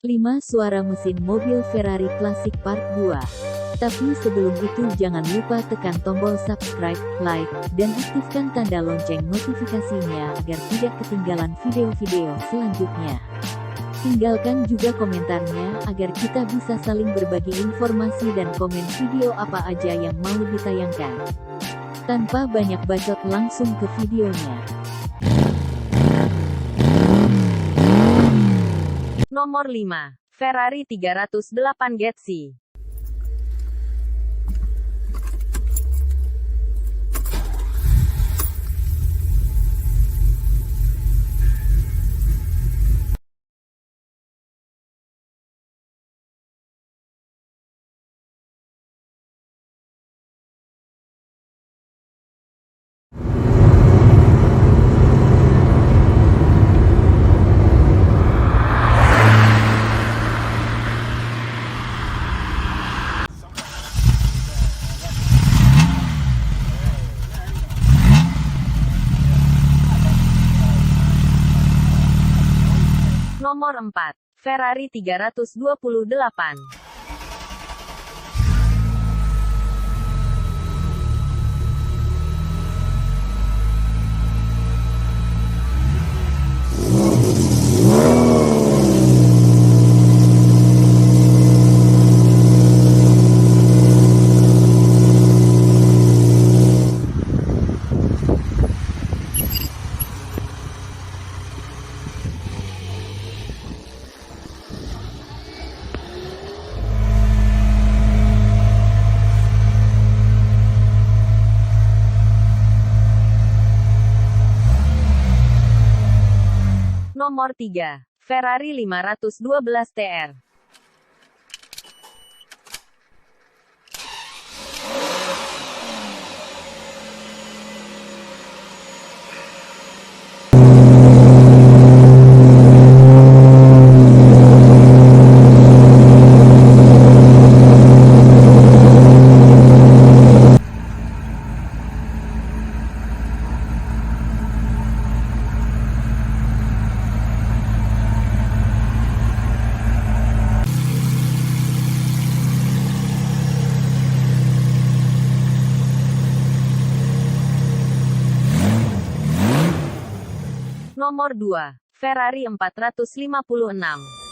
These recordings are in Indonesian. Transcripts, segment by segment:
5 suara mesin mobil Ferrari klasik part 2. Tapi sebelum itu jangan lupa tekan tombol subscribe, like, dan aktifkan tanda lonceng notifikasinya agar tidak ketinggalan video-video selanjutnya. Tinggalkan juga komentarnya agar kita bisa saling berbagi informasi dan komen video apa aja yang mau ditayangkan. Tanpa banyak bacot langsung ke videonya. Nomor 5. Ferrari 308 GTC. Nomor 4. Ferrari 328. Nomor 3. Ferrari 512 TR. Nomor 2. Ferrari 456.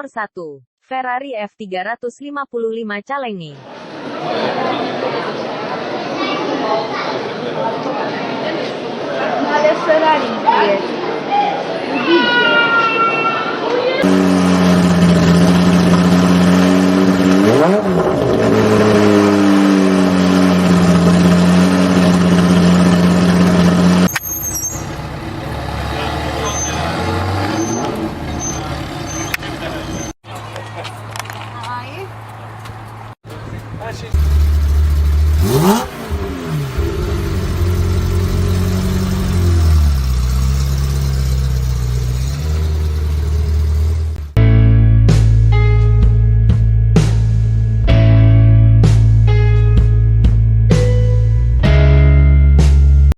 Nomor 1. Ferrari F355 Challenge.